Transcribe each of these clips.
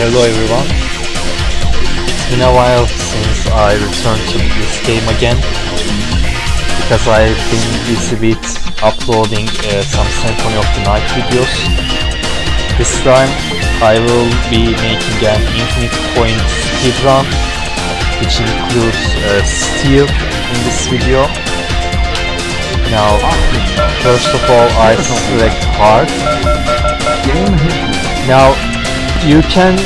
Hello everyone. It's been a while since I returned to this game again because I've been busy with uploading some Symphony of the Night videos. This time I will be making an infinite point speedrun which includes Steyr in this video. Now first of all I select hard. Now you can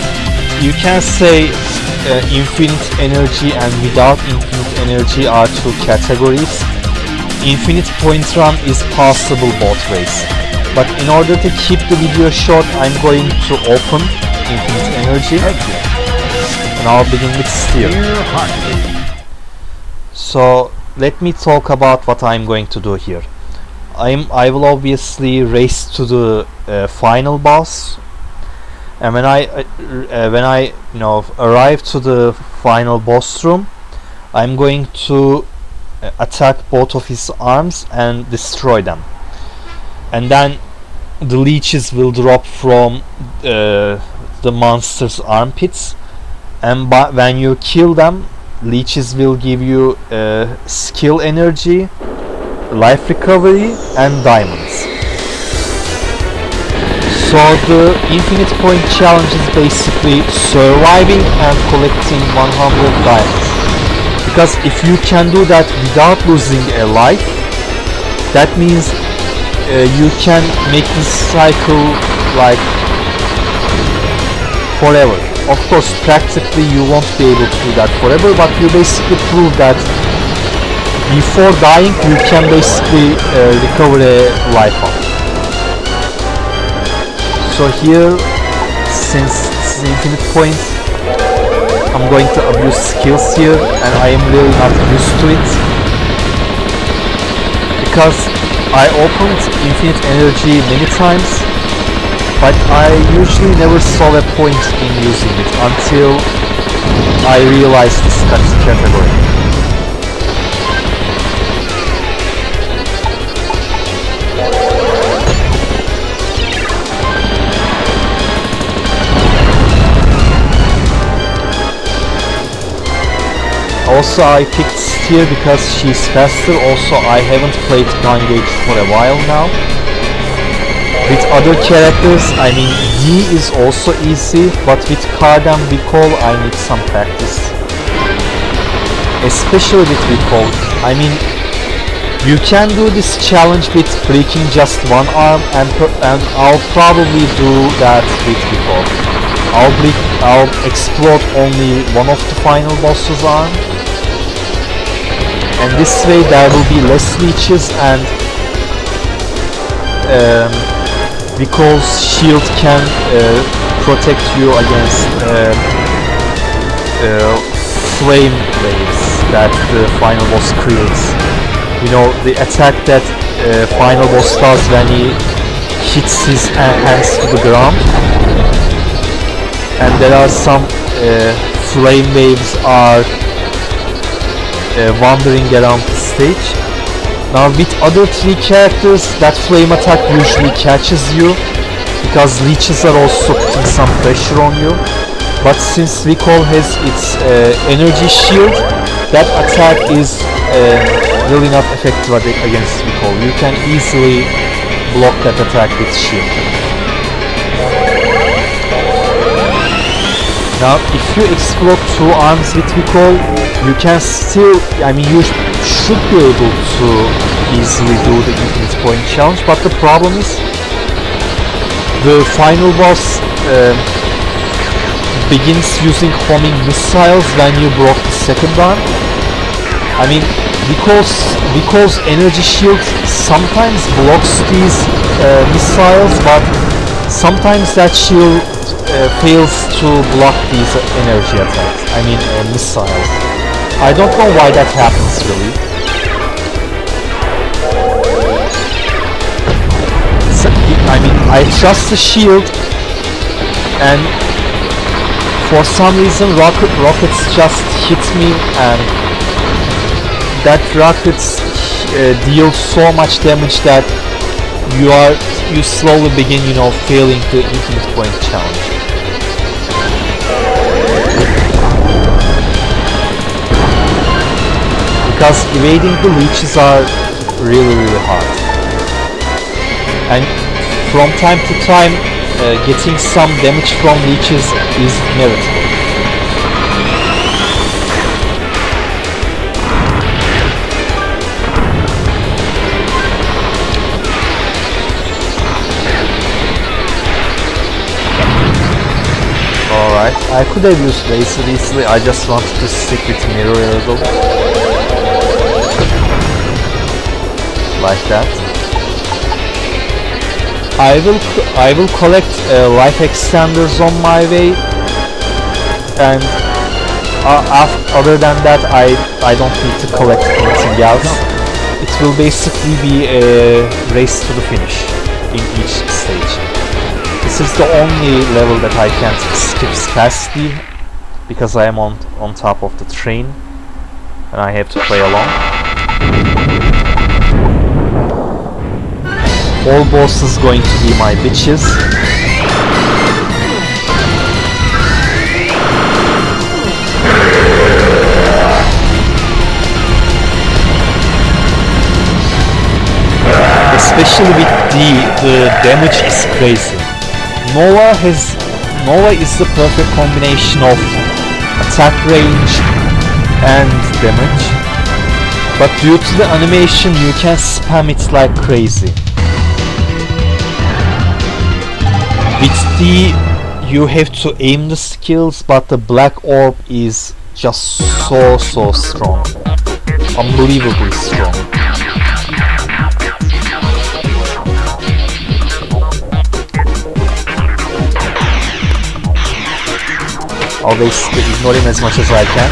say infinite energy and without infinite energy are two categories. Infinite point run is possible both ways, but in order to keep the video short I'm going to open infinite energy and I'll begin with Steyr. So let me talk about what I'm going to do here. I will obviously race to the final boss, and when I arrive to the final boss room, I'm going to attack both of his arms and destroy them, and then the leeches will drop from the monster's armpits, and when you kill them, leeches will give you skill energy, life recovery and diamonds. So the infinite point challenge is basically surviving and collecting 100 diamonds, because if you can do that without losing a life, that means you can make this cycle like forever. Of course practically you won't be able to do that forever, but you basically prove that before dying you can basically recover a life up. So here, since it's infinite point, I'm going to abuse skills here, and I am really not used to it because I opened infinite energy many times, but I usually never saw a point in using it until I realized this category. Also I picked Steyr because she's faster. Also I haven't played Gungage for a while now. With other characters, I mean D is also easy, but with card and recall I need some practice. Especially with recall. I mean, you can do this challenge with breaking just one arm, and I'll probably do that with recall. I'll explode only one of the final boss's arm, and this way there will be less leeches, and recall's shield can protect you against flame waves that the final boss creates. You know, the attack that final boss does when he hits his hands to the ground, and there are some flame waves are wandering around the stage. Now with other three characters, that flame attack usually catches you because leeches are also putting some pressure on you, but since recall has its energy shield, that attack is really not effective against recall. You can easily block that attack with shield. Now if you explode two arms with recall, you can still, I mean you should be able to easily do the infinite point challenge, but the problem is the final boss begins using homing missiles when you broke the second arm. I mean recall's energy shield sometimes blocks these missiles, but sometimes that shield fails to block these energy attacks, I mean missiles. I don't know why that happens really. So, I mean I trust the shield, and for some reason rockets just hit me, and that rockets deal so much damage that you slowly begin, failing the infinite point challenge. because evading the leeches are really hard, and from time to time getting some damage from leeches is inevitable. Alright, I could have used laser easily, I just wanted to stick with mirror eagle. Like that. I will collect life extenders on my way, and other than that I don't need to collect anything else. It will basically be a race to the finish in each stage. This is the only level that I can't skip fastly because I am on top of the train and I have to play along. All bosses going to be my bitches. Especially with the damage is crazy. Nova is the perfect combination of attack range and damage, but due to the animation you can spam it like crazy. With D you have to aim the skills, but the black orb is just so strong, unbelievably strong. I'll basically ignore him as much as I can.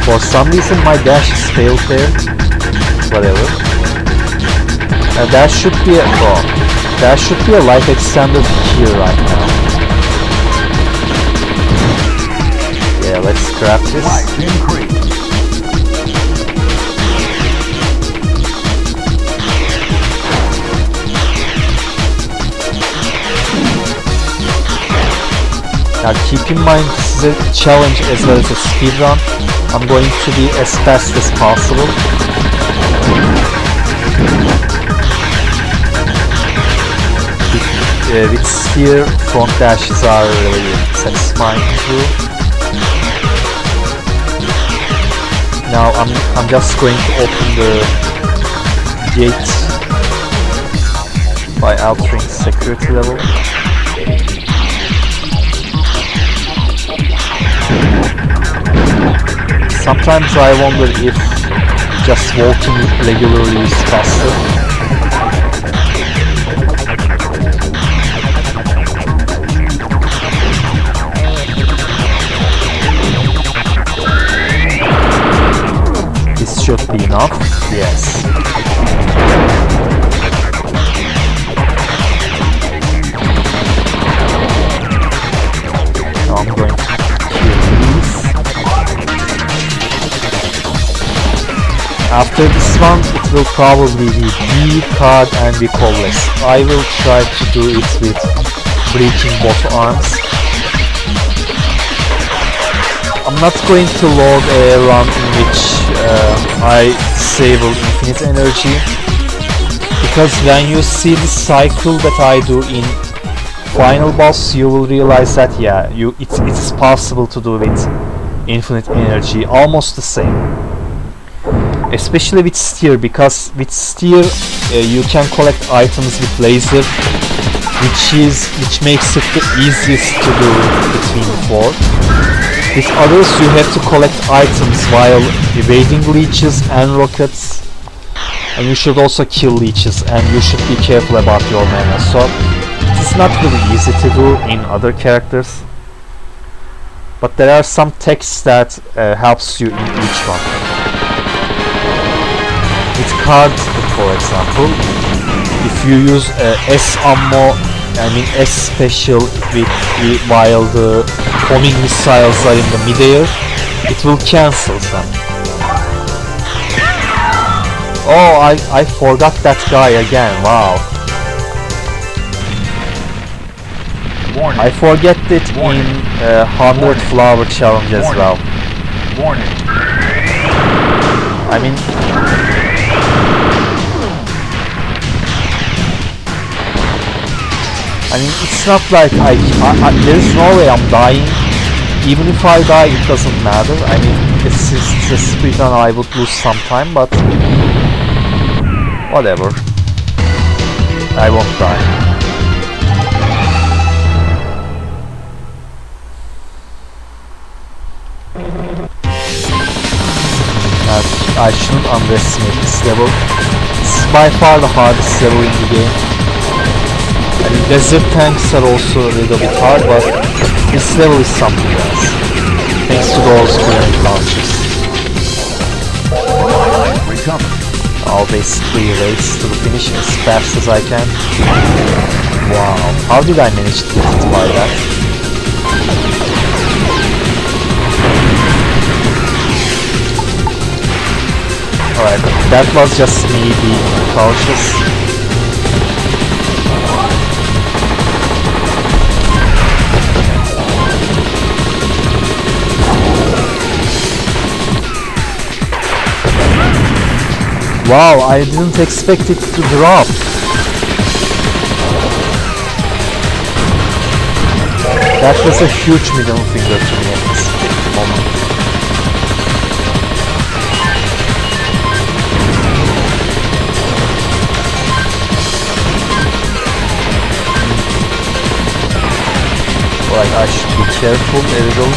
For some reason my dash is failed there. Whatever. There should be a life extender here right now. Yeah, let's grab this. Now keep in mind this is a challenge as well as a speedrun. I'm going to be as fast as possible. With Steyr, front dashes are really satisfying too. Now I'm just going to open the gate by altering security level. Sometimes I wonder if just walking regularly is faster. This should be enough. Yes. Now I'm going to kill these. After this one, it will probably be D, card and the coalesce. I will try to do it with breaking both arms. I'm not going to load a run in which I save infinite energy, because when you see the cycle that I do in final boss, you will realize that yeah, it's possible to do with infinite energy, almost the same. Especially with Steyr, because with Steyr you can collect items with laser, which makes it the easiest to do between the four. With others you have to collect items while evading leeches and rockets, and you should also kill leeches, and you should be careful about your mana, so it's not really easy to do in other characters, but there are some texts that helps you in each one. With cards, for example, if you use S ammo, S special while the homing missiles are in the midair, it will cancel them. Oh, I forgot that guy again, wow. Warning. I forget it in 100 flower challenge as well. Warning. I mean, it's not like there's no way I'm dying. Even if I die, it doesn't matter. I mean, it's a speedrun, I would lose some time, but whatever. I won't die. I shouldn't underestimate this level. It's by far the hardest level in the game. I mean, desert tanks are also a little bit hard, but this level is something else. Thanks to those grenade launches. I'll basically race to the finish as fast as I can. Wow, how did I manage to get hit by that? Alright, that was just me being cautious. Wow, I didn't expect it to drop. That was a huge middle finger to me at this moment. Right, I should be careful a little.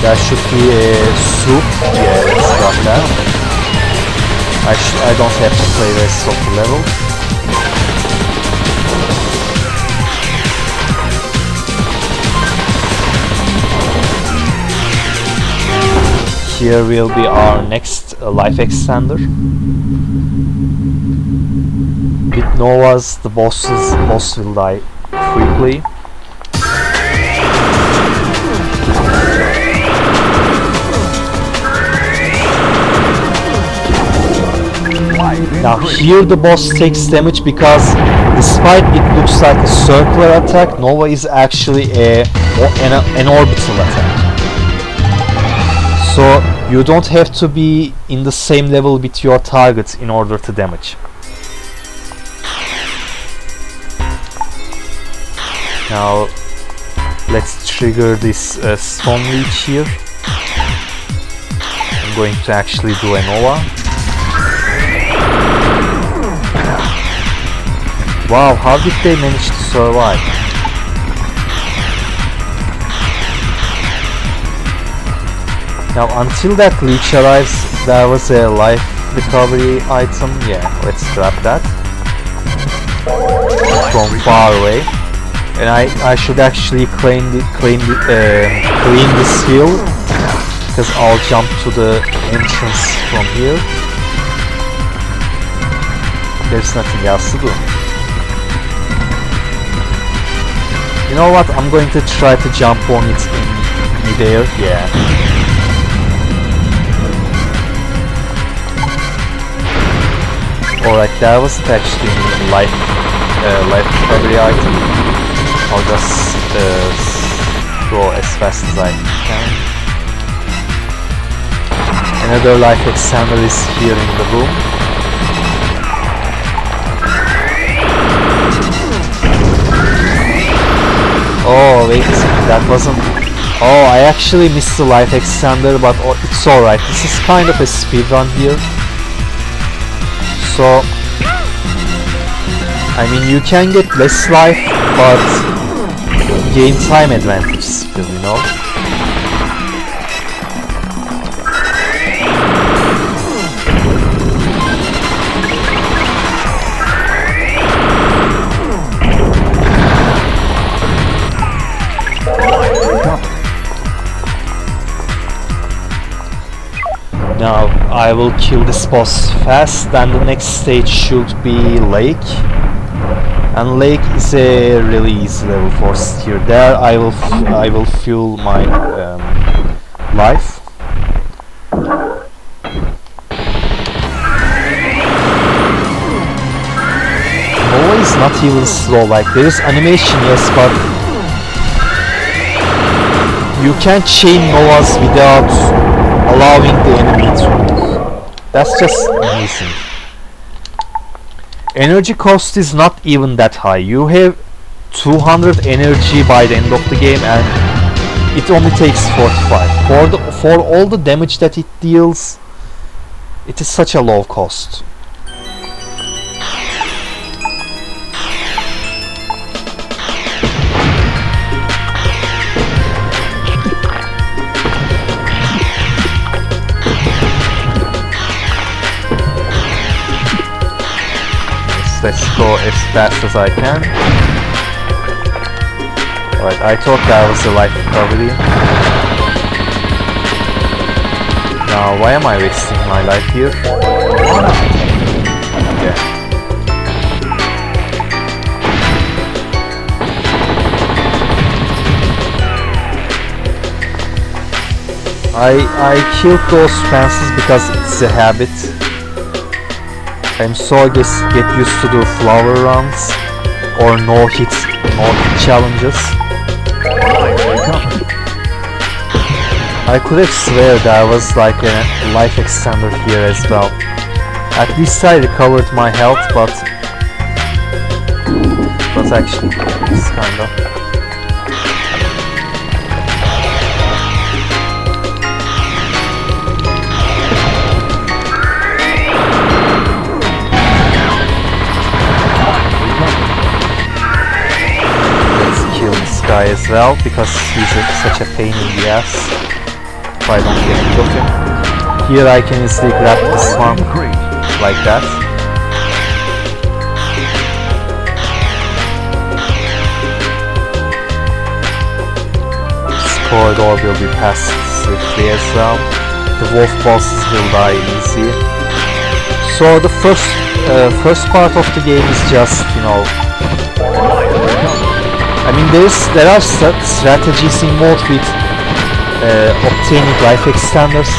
There should be a soup. Yeah, let's drop that. I don't have to play the rest of the level. Here will be our next life extender. With Novas, the boss will die quickly. Now here the boss takes damage because despite it looks like a circular attack, Nova is actually an orbital attack. So you don't have to be in the same level with your target in order to damage. Now let's trigger this stone leech here. I'm going to actually do a Nova. Wow, how did they manage to survive? Now, until that leech arrives, there was a life recovery item. Yeah, let's grab that from far away. And I should actually clean this hill, because I'll jump to the entrance from here. There's nothing else to do. You know what, I'm going to try to jump on it in midair, yeah. Alright, that wasn't actually a life recovery item. I'll just go as fast as I can. Another life extender is here in the room. Oh wait, that wasn't... Oh, I actually missed the life extender, but it's alright. This is kind of a speedrun here. So... I mean, you can get less life, but gain time advantage still, you know? Now I will kill this boss fast, and the next stage should be Lake. And Lake is a really easy level for Steyr. There I will fuel my life. Nova is not even slow, like there is animation, yes, but you can't chain Novas without allowing the enemy to move. That's just amazing. Energy cost is not even that high. You have 200 energy by the end of the game and it only takes 45. For all the damage that it deals, it is such a low cost. Let's go as fast as I can. Alright, I thought that was a life recovery. Now, why am I wasting my life here? Okay. I killed those fences because it's a habit. I'm so get used to do flower runs or no hit challenges. I could have swear there was like a life extender here as well. At least I recovered my health, but actually it's kinda. Guy as well, because he's such a pain in the ass if I don't get rid of him. Here I can easily grab this one like that. This corridor will be passed swiftly as well. The wolf bosses will die easy. So the first part of the game is just, you know, I mean, there are strategies involved with obtaining life extenders,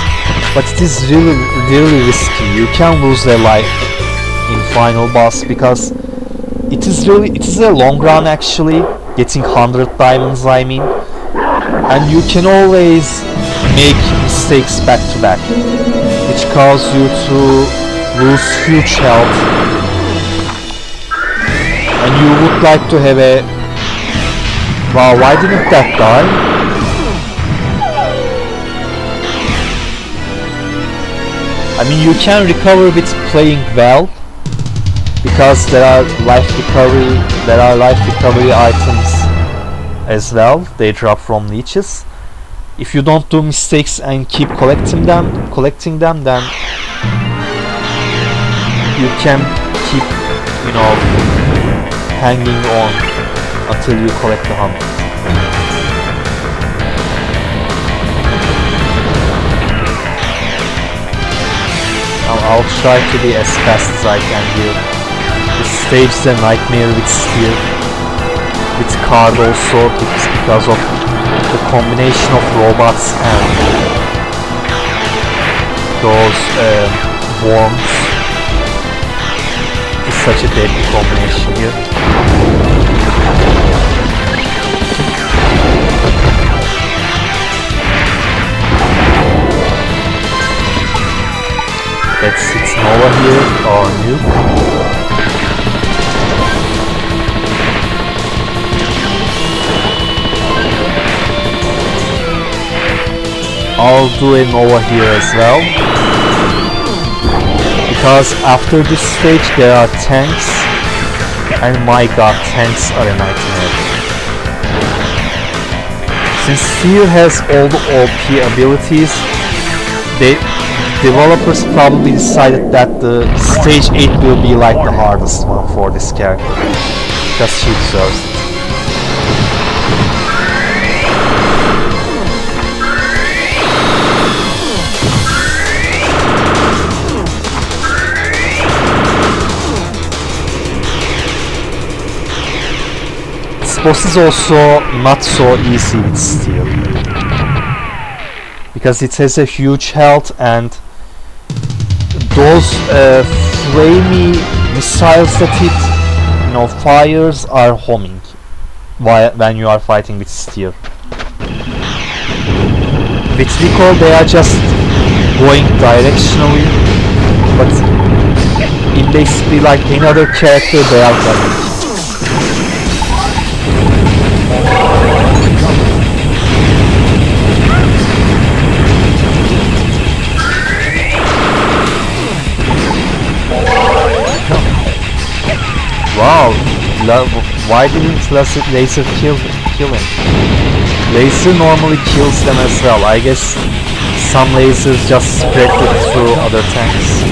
but it is really risky. You can lose a life in final boss because it is a long run actually, getting 100 diamonds I mean, and you can always make mistakes back to back, which cause you to lose huge health, and you would like to have a wow, why didn't that die? I mean, you can recover with playing well, because there are life recovery items as well. They drop from leeches. If you don't do mistakes and keep collecting them, then you can keep, you know, hanging on until you collect the 100. Now I'll try to be as fast as I can here. This stage is a nightmare with Steyr, with card also, because of the combination of robots and those worms. It's such a deadly combination here. It's Nova here, or Nuke. I'll do a Nova here as well, because after this stage there are tanks, and my god, tanks are a nightmare. Since Steyr has all the OP abilities, developers probably decided that the stage 8 will be like the hardest one for this character, because she deserves it. This boss is also not so easy with Steyr, because it has a huge health, and those flamey missiles that it, you know, fires are homing when you are fighting with Steyr. With Recall they are just going directionally, but in basically like any other character they are running. Wow, why didn't Laser kill him? Laser normally kills them as well. I guess some lasers just spread it through other tanks.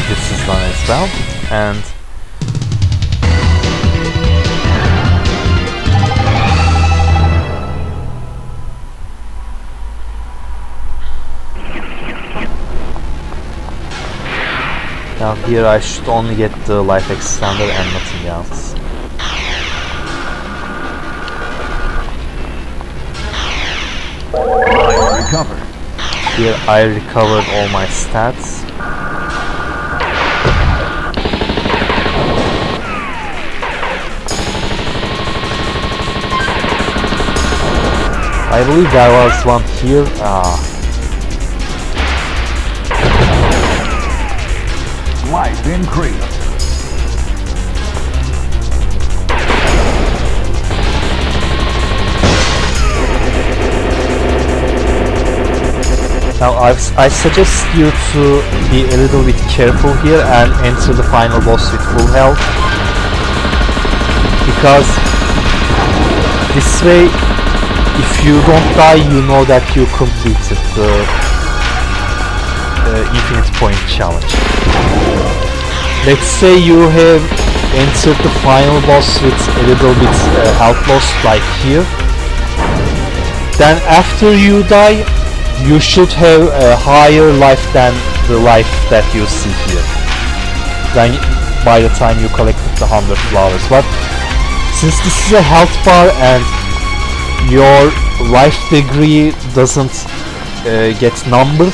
This is done as well, and now here I should only get the life extender and nothing else. Recovered. Here I recovered all my stats. I believe there was one here. Life increased. Now I suggest you to be a little bit careful here and enter the final boss with full health, because this way if you don't die you know that you completed the infinite point challenge. Let's say you have entered the final boss with a little bit health loss like here, then after you die you should have a higher life than the life that you see here then by the time you collected the 100 flowers. But since this is a health bar and your life degree doesn't get numbered,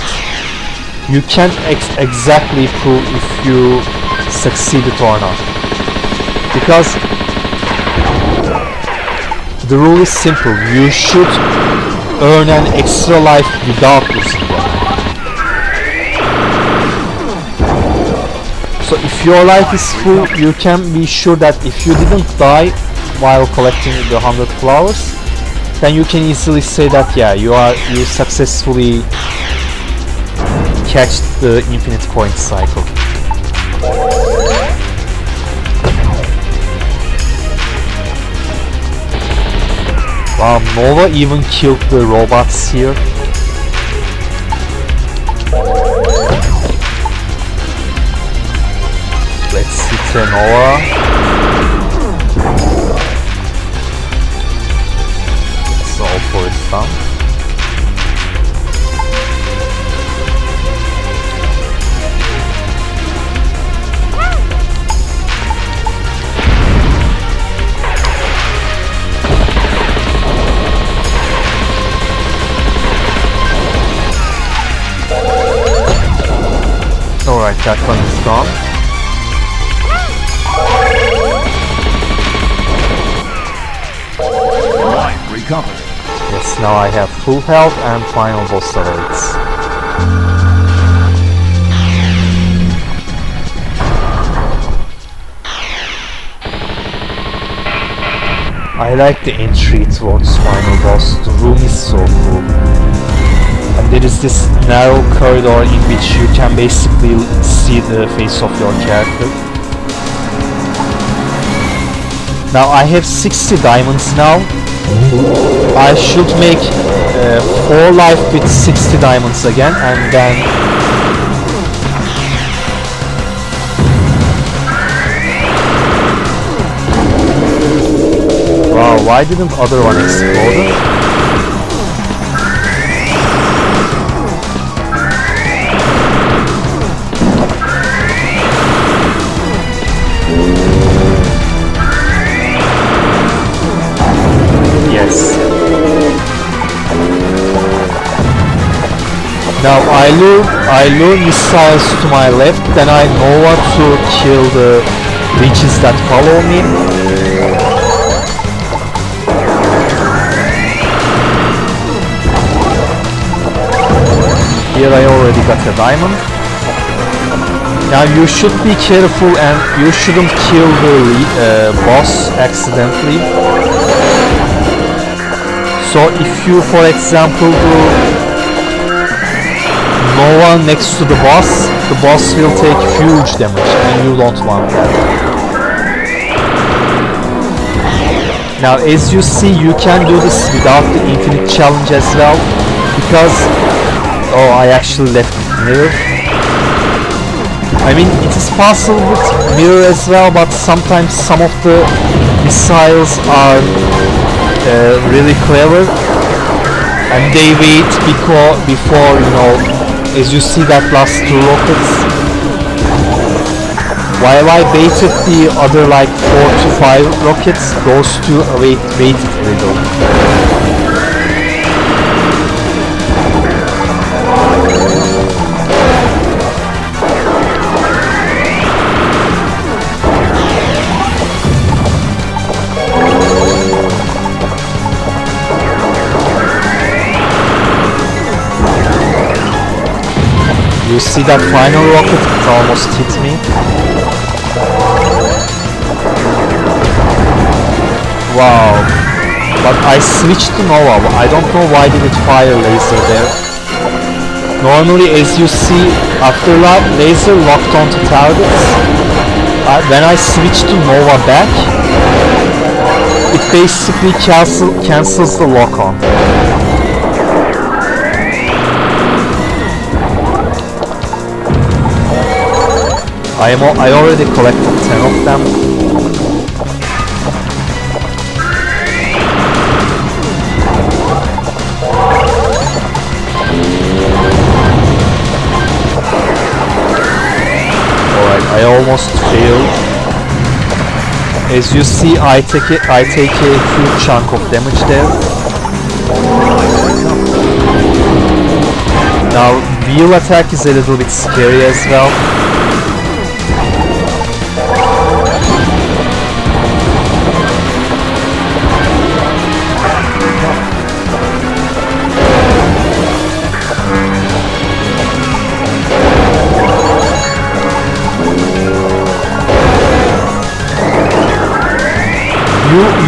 you can't exactly prove if you succeeded or not, because the rule is simple: you should earn an extra life without losing them. So if your life is full, you can be sure that if you didn't die while collecting the 100 flowers, then you can easily say that yeah, you successfully catch the infinite point cycle. Wow, Nova even killed the robots here. Let's hit a Nova. That's all for its done. Alright, that one is gone. Life recovered. Yes, now I have full health and final boss awaits. I like the entry towards final boss. The room is so cool. And there is this narrow corridor in which you can basically see the face of your character. Now I have 60 diamonds now. I should make 4 life with 60 diamonds again, and then wow, why didn't other one explode? Now I lure missiles to my left, then I know what to kill the leeches that follow me. Here I already got a diamond. Now you should be careful and you shouldn't kill the boss accidentally. So if you, for example, do no one next to the boss will take huge damage and you don't want that. Now as you see, you can do this without the infinite challenge as well, because oh, I actually left mirror. I mean, it is possible with mirror as well, but sometimes some of the missiles are really clever and they wait before you know, as you see that last two rockets, while I baited the other like 4 to 5 rockets, those two waited a little. You see that final rocket? It almost hit me. Wow. But I switched to Nova. I don't know why did it fire laser there. Normally, as you see, after laser locked onto targets, when I switch to Nova back, it basically cancels the lock on. I already collected 10 of them. Alright, I almost failed. As you see, I take a huge chunk of damage there. Now, wheel attack is a little bit scary as well.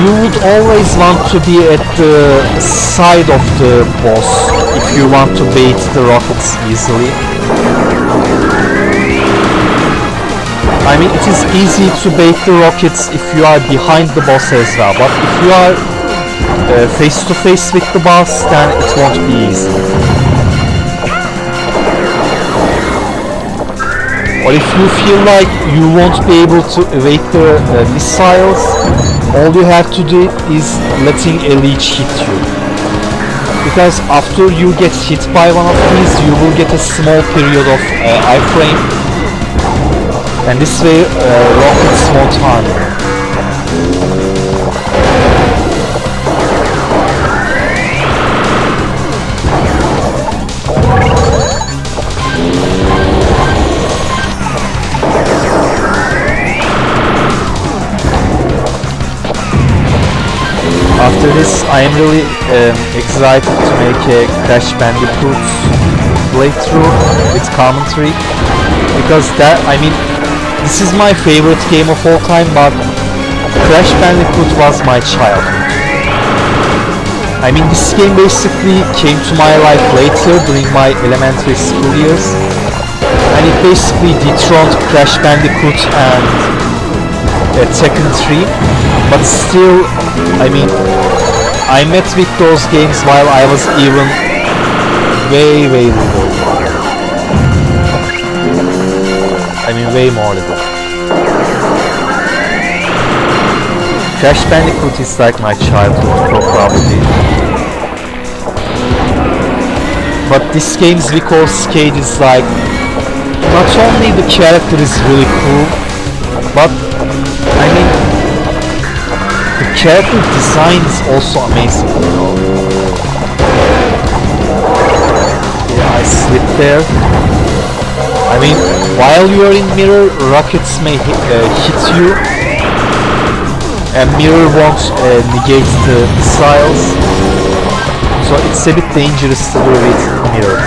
You would always want to be at the side of the boss if you want to bait the rockets easily. I mean, it is easy to bait the rockets if you are behind the boss as well, but if you are face to face with the boss, then it won't be easy. Or if you feel like you won't be able to evade the missiles, all you have to do is letting a leech hit you. Because after you get hit by one of these, you will get a small period of iframe, and this way rockets won't harm you. After this, I am really excited to make a Crash Bandicoot playthrough with commentary, because that, I mean, this is my favorite game of all time, but Crash Bandicoot was my childhood. I mean, this game basically came to my life later during my elementary school years, and it basically dethroned Crash Bandicoot and Tekken 3, but still, I mean, I met with those games while I was even way little. I mean, way more little. Crash Bandicoot is like my childhood probably. But this game's Vico Skate is like, not only the character is really cool, but I mean, the character design is also amazing, you know. Yeah, I slip there. I mean, while you are in mirror, rockets may hit you, and mirror won't negate the missiles, so it's a bit dangerous to do with mirror.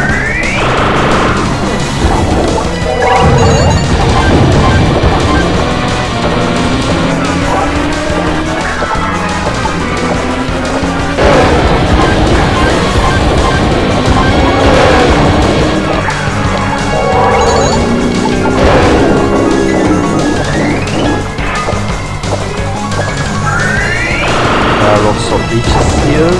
Lots of leeches here.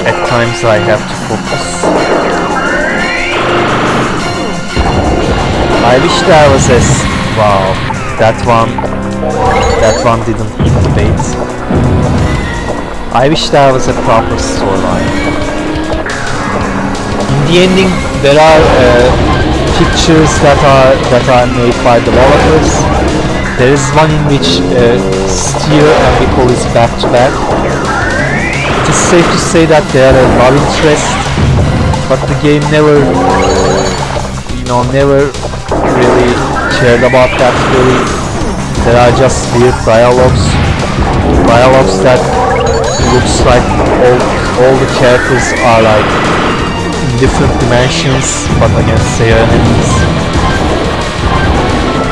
At times I have to focus. I wish there was a wow, that one didn't hit the bait. I wish there was a proper storyline. In the ending, there are pictures that are made by developers. There is one in which Steyr and Mikol is back to back. It is safe to say that they are a love interest, but the game never really cared about that really. There are just weird dialogues that looks like all the characters are like different dimensions, but against their enemies.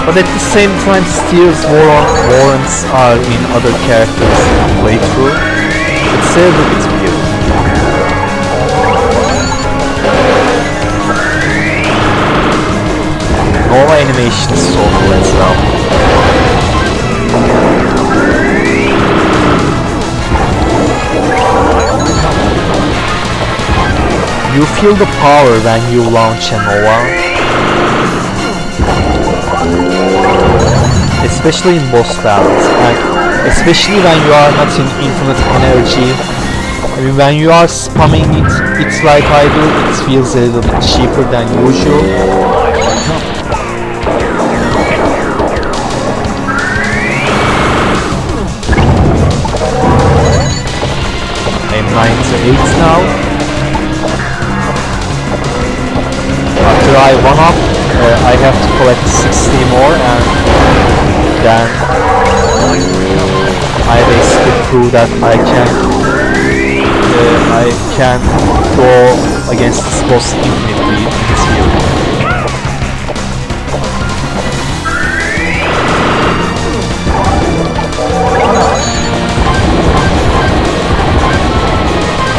But at the same time, Steyr's warrants are in other characters' playthrough. It's a little bit weird. Nova animation is so cool as well. You feel the power when you launch a Nova, especially in boss battles, and especially when you are not in infinite energy. I mean, when you are spamming it's like I do, it feels a little bit cheaper than usual. I'm 98 now. After I 1-up, I have to collect 60 more, and then I basically prove that I can go against this boss infinitely in this field.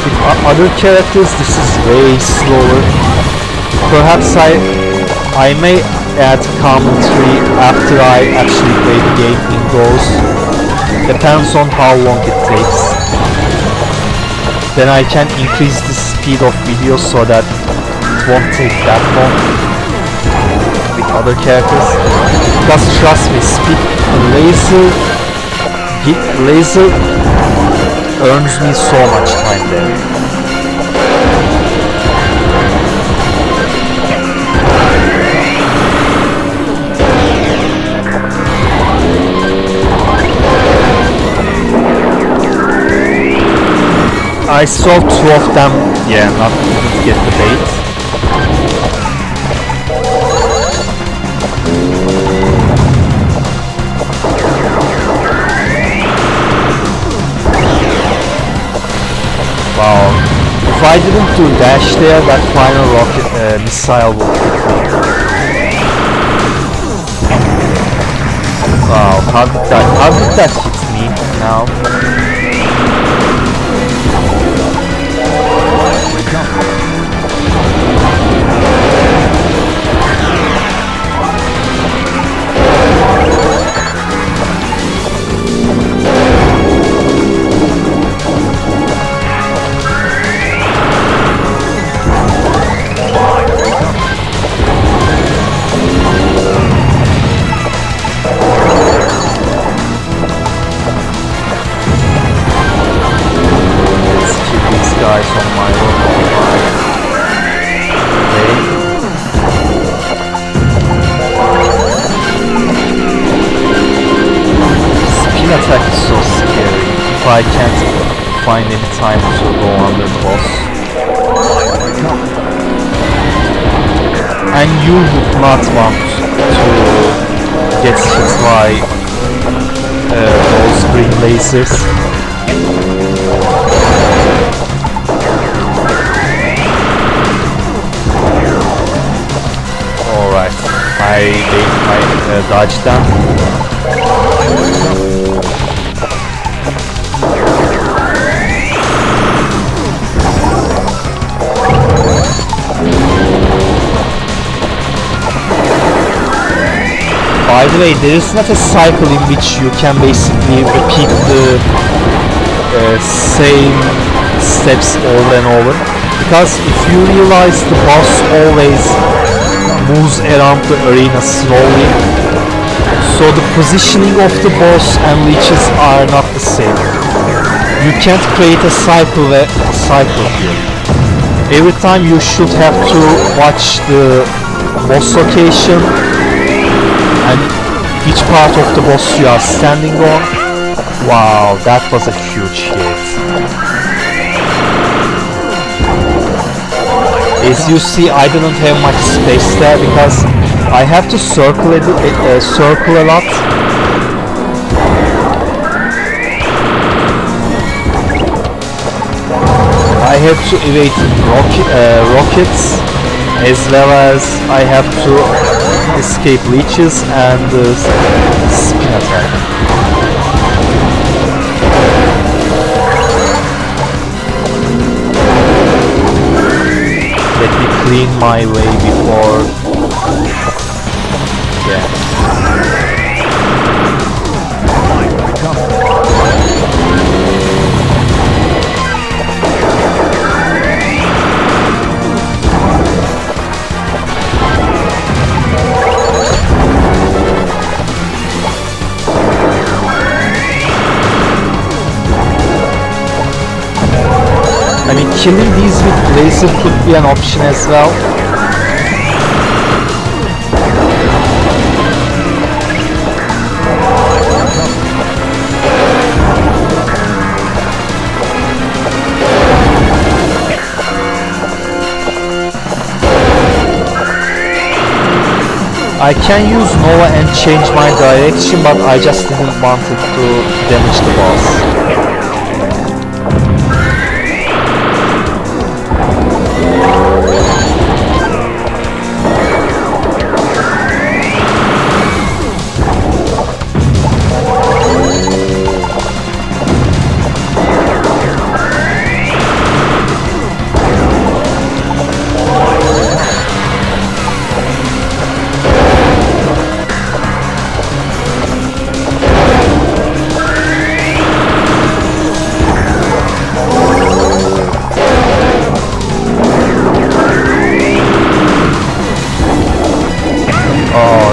With other characters, this is way slower. Perhaps I may add commentary after I actually play the game indoors. Depends on how long it takes. Then I can increase the speed of videos so that it won't take that long with other characters. Because trust me, laser earns me so much time there. I saw 2 of them, yeah, not to get the bait. Wow, if I didn't do dash there, that final rocket missile would hit me. Wow, how did that hit me now? I can't find any time to go under the boss. And you would not want to get hit by those green lasers. Alright, I dodged them. By the way, there is not a cycle in which you can basically repeat the same steps over and over, because if you realize the boss always moves around the arena slowly, so the positioning of the boss and leeches are not the same. You can't create a cycle here. Every time you should have to watch the boss location and which part of the boss you are standing on. Wow, that was a huge hit. As you see, I didn't have much space there because I have to circle a lot. I have to evade rockets, as well as I have to escape leeches and spin attack. Let me clean my way before. Yeah. I mean, killing these with laser could be an option as well. I can use Nova and change my direction, but I just didn't want it to damage the boss.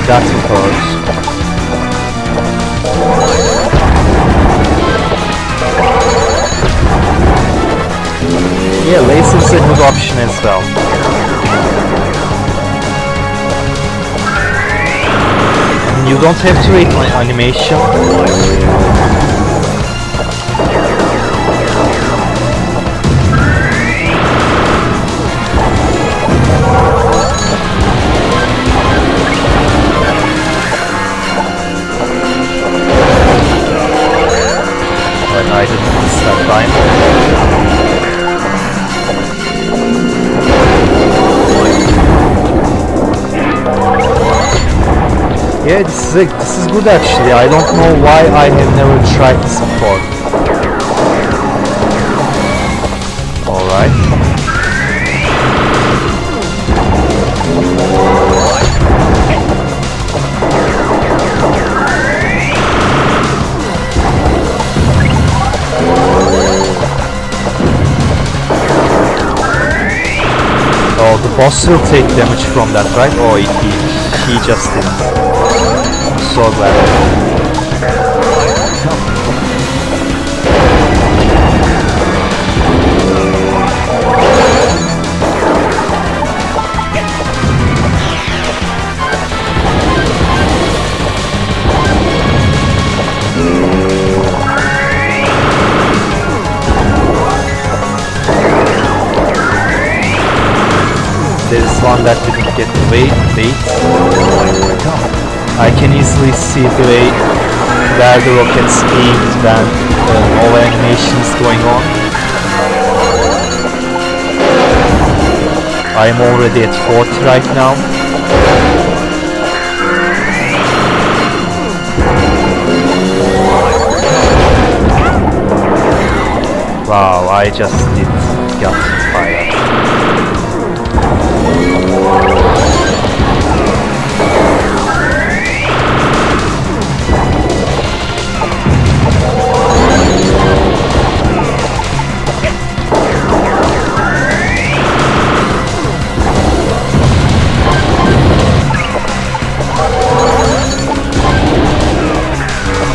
That hurts. Yeah, laser is a good option as well. And you don't have to wait my animation. I didn't miss that time. Yeah, this is good actually. I don't know why I have never tried this before. Alright. Oh, the boss will take damage from that, right? Oh, he just didn't. I'm so glad. there is one that didn't get the bait. I can easily see the way where the rockets aimed when all animation is going on. I am already at 40 right now. Wow, I just got hit by that.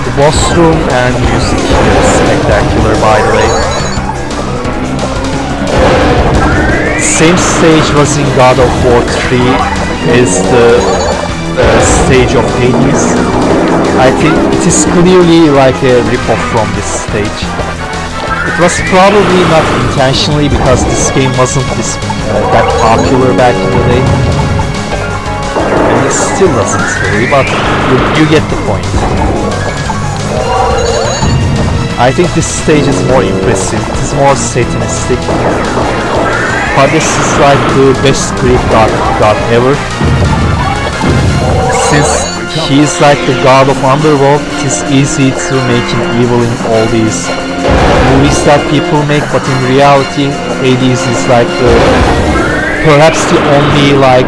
The boss room and music here is spectacular, by the way. Same stage was in God of War 3 is the stage of Hades. I think it is clearly like a rip-off from this stage. It was probably not intentionally because this game wasn't that popular back in the day. And it still doesn't really, but you get the point. I think this stage is more impressive, it is more satanistic. Hades is like the best Greek god ever. Since he is like the god of underworld, it is easy to make him evil in all these movies that people make, but in reality Hades is like perhaps the only like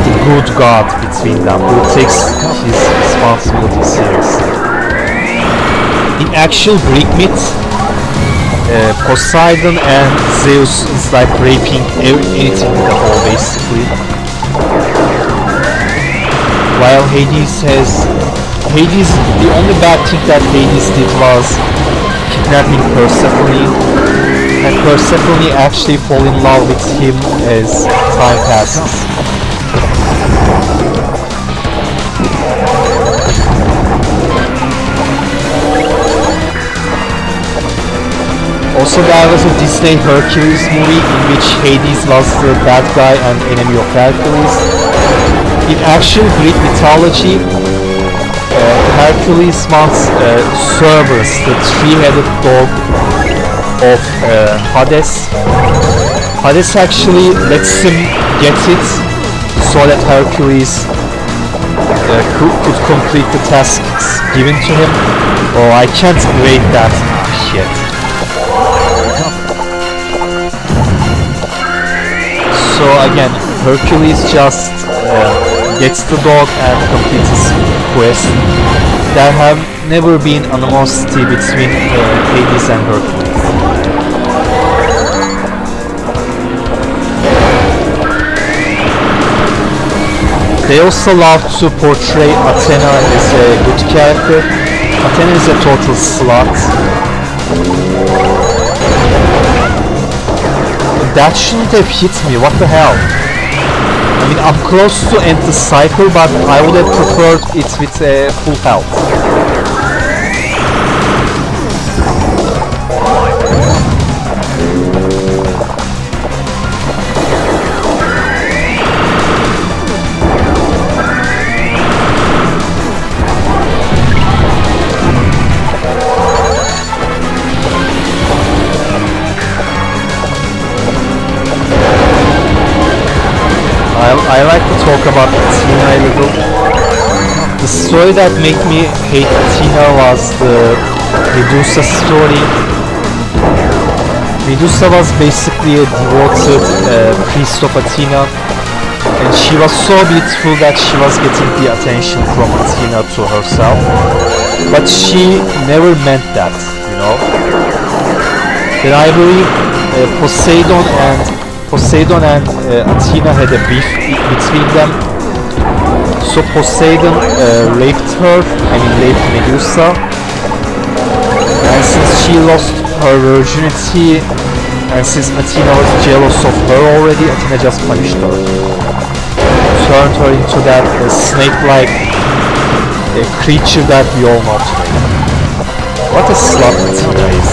the good god between them who takes his responsibility seriously. In actual Greek myth, Poseidon and Zeus is like raping anything in the hole basically. While Hades, the only bad thing that Hades did was kidnapping Persephone, and Persephone actually fall in love with him as time passes. Also, there was a Disney Hercules movie in which Hades was the bad guy and enemy of Hercules. In actual Greek mythology, Hercules wants Cerberus, the three-headed dog of Hades. Hades actually lets him get it so that Hercules could complete the tasks given to him. Oh, I can't rate that yet. So again, Hercules just gets the dog and completes his quest. There have never been animosity between Hades and Hercules. They also love to portray Athena as a good character. Athena is a total slut. That shouldn't have hit me, what the hell? I mean, I'm close to end the cycle, but I would have preferred it with a full health. I like to talk about Athena a little. The story that made me hate Athena was the Medusa story. Medusa was basically a devoted priest of Athena, and she was so beautiful that she was getting the attention from Athena to herself, but she never meant that, you know. Then I believe Poseidon and Athena had a beef between them. So Poseidon raped Medusa, and since she lost her virginity and since Athena was jealous of her already, Athena just punished her. Turned her into that snake-like creature that we all know today. What a slut Athena is.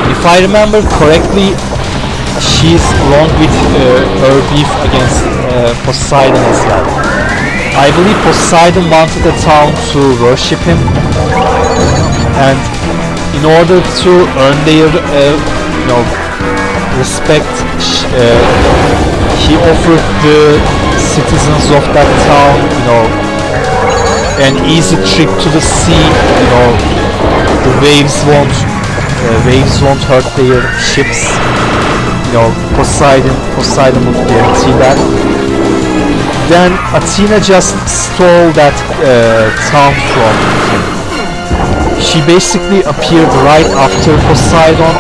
If I remember correctly, she's along with her beef against Poseidon as well. I believe Poseidon wanted the town to worship him, and in order to earn their respect, he offered the citizens of that town, an easy trip to the sea. The waves won't hurt their ships. Poseidon would guarantee that. Then Athena just stole that town from him. She basically appeared right after Poseidon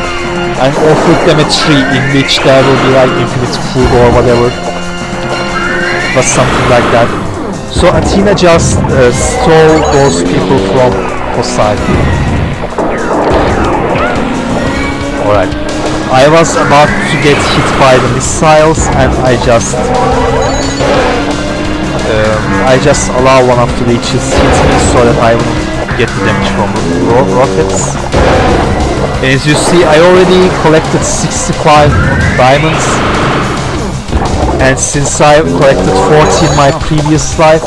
and offered them a tree in which there will be like infinite food or whatever. It was something like that. So Athena just stole those people from Poseidon. Alright. I was about to get hit by the missiles and I just allow one of the leeches hit me so that I wouldn't get the damage from rockets. As you see, I already collected 65 diamonds, and since I collected 40 in my previous life,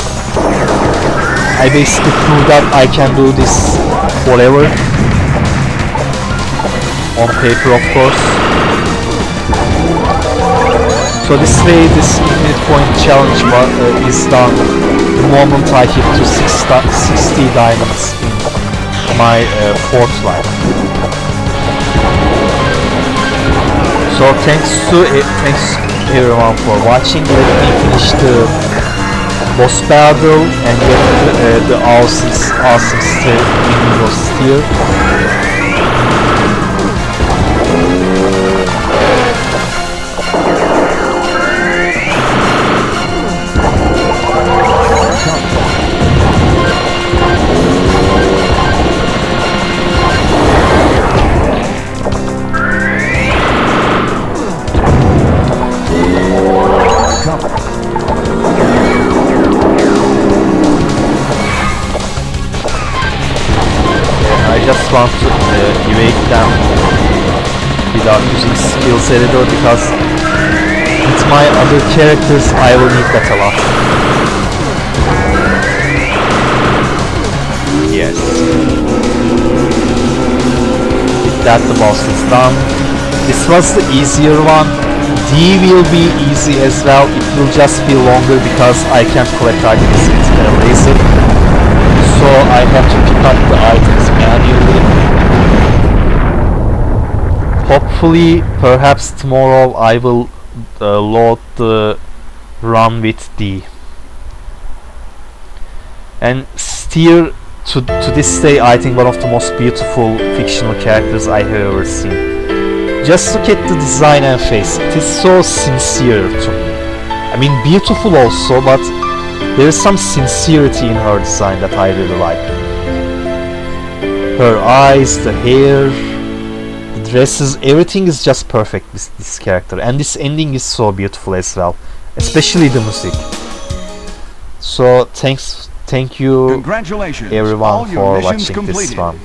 I basically proved that I can do this forever. On paper, of course. So this way, this infinite point challenge is done the moment I hit to 60 diamonds in my 4th life. So thanks everyone for watching. Let me finish the boss battle and get the awesome Steyr. I just want to evade them without using skills editor, because with my other characters I will need that a lot. Yes. With that the boss is done. This was the easier one. D will be easy as well. It will just be longer because I can't collect items with a laser. So I have to pick up the items manually. Hopefully, perhaps tomorrow I will load the run with D. And Steyr, to this day, I think one of the most beautiful fictional characters I have ever seen. Just look at the design and face. It is so sincere to me. I mean, beautiful also, but there is some sincerity in her design that I really like. Her eyes, the hair, the dresses, everything is just perfect with this character. And this ending is so beautiful as well, especially the music. So thank you everyone for watching this one.